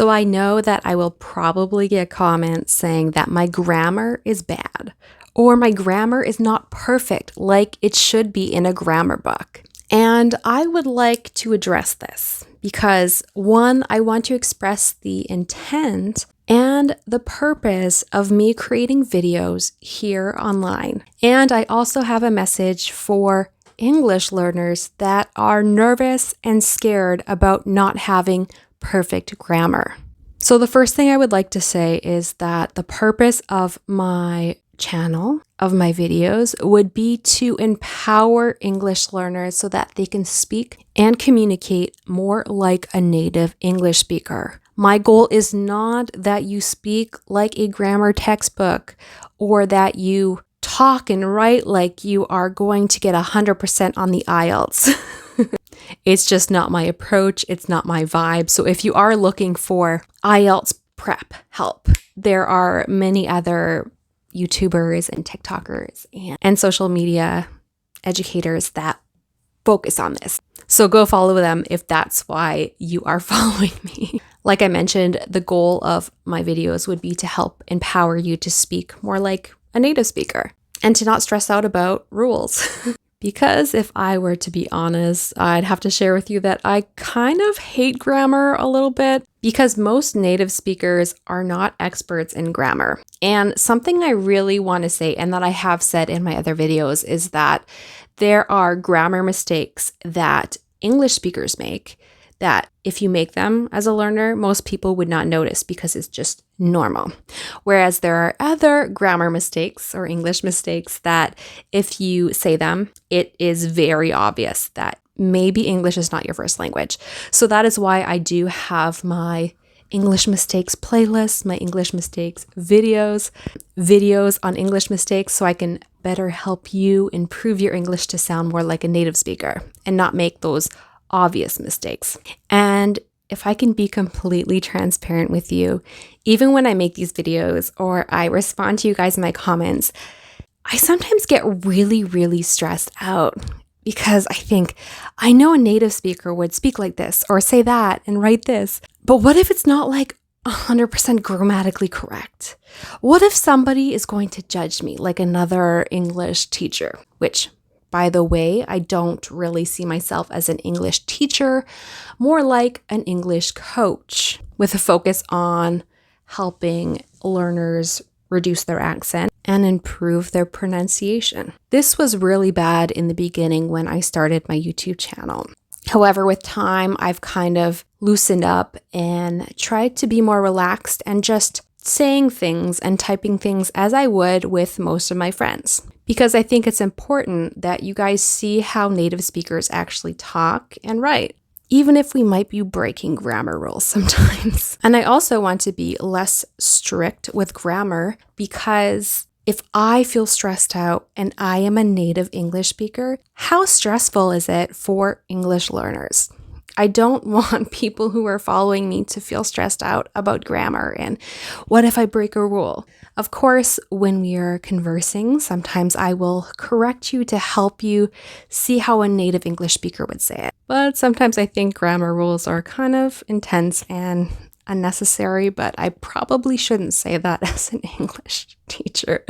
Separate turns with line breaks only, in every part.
So I know that I will probably get comments saying that my grammar is bad or my grammar is not perfect like it should be in a grammar book. And I would like to address this because, one, I want to express the intent and the purpose of me creating videos here online. And I also have a message for English learners that are nervous and scared about not having perfect grammar. So the first thing I would like to say is that the purpose of my channel, of my videos, would be to empower English learners so that they can speak and communicate more like a native English speaker. My goal is not that you speak like a grammar textbook or that you talk and write like you are going to get 100% on the IELTS. It's just not my approach. It's not my vibe. So if you are looking for IELTS prep help, there are many other YouTubers and TikTokers and social media educators that focus on this. So go follow them if that's why you are following me. Like I mentioned, the goal of my videos would be to help empower you to speak more like a native speaker and to not stress out about rules. Because if I were to be honest, I'd have to share with you that I kind of hate grammar a little bit because most native speakers are not experts in grammar. And something I really want to say, and that I have said in my other videos, is that there are grammar mistakes that English speakers make that if you make them as a learner, most people would not notice because it's just normal. Whereas there are other grammar mistakes or English mistakes that if you say them, it is very obvious that maybe English is not your first language. So that is why I do have my English mistakes playlist, my English mistakes videos on English mistakes, so I can better help you improve your English to sound more like a native speaker and not make those obvious mistakes. And if I can be completely transparent with you, even when I make these videos or I respond to you guys in my comments, I sometimes get really, really stressed out because I think, I know a native speaker would speak like this or say that and write this, but what if it's not like 100% grammatically correct? What if somebody is going to judge me like another English teacher, which, by the way, I don't really see myself as an English teacher, more like an English coach with a focus on helping learners reduce their accent and improve their pronunciation. This was really bad in the beginning when I started my YouTube channel. However, with time, I've kind of loosened up and tried to be more relaxed and just saying things and typing things as I would with most of my friends. Because I think it's important that you guys see how native speakers actually talk and write, even if we might be breaking grammar rules sometimes. And I also want to be less strict with grammar because if I feel stressed out and I am a native English speaker, how stressful is it for English learners? I don't want people who are following me to feel stressed out about grammar and what if I break a rule? Of course, when we are conversing, sometimes I will correct you to help you see how a native English speaker would say it. But sometimes I think grammar rules are kind of intense and unnecessary, but I probably shouldn't say that as an English teacher,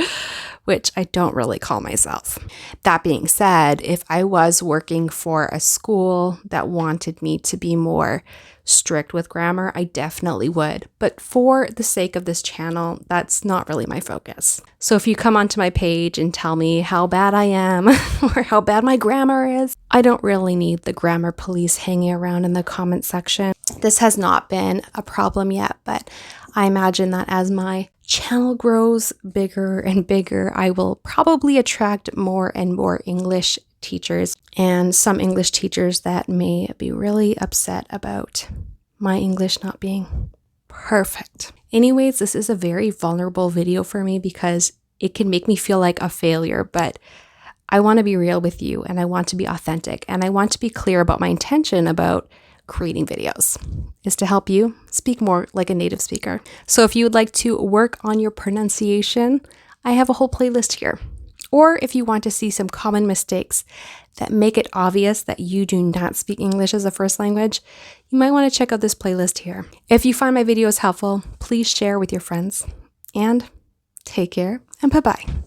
which I don't really call myself. That being said, if I was working for a school that wanted me to be more strict with grammar, I definitely would. But for the sake of this channel, that's not really my focus. So if you come onto my page and tell me how bad I am or how bad my grammar is, I don't really need the grammar police hanging around in the comment section. This has not been a problem yet, but I imagine that as my channel grows bigger and bigger, I will probably attract more and more English teachers and some English teachers that may be really upset about my English not being perfect. Anyways, this is a very vulnerable video for me because it can make me feel like a failure, but I want to be real with you and I want to be authentic and I want to be clear about my intention about creating videos is to help you speak more like a native speaker. So if you would like to work on your pronunciation, I have a whole playlist here. Or if you want to see some common mistakes that make it obvious that you do not speak English as a first language, you might want to check out this playlist here. If you find my videos helpful, please share with your friends. And take care and bye-bye.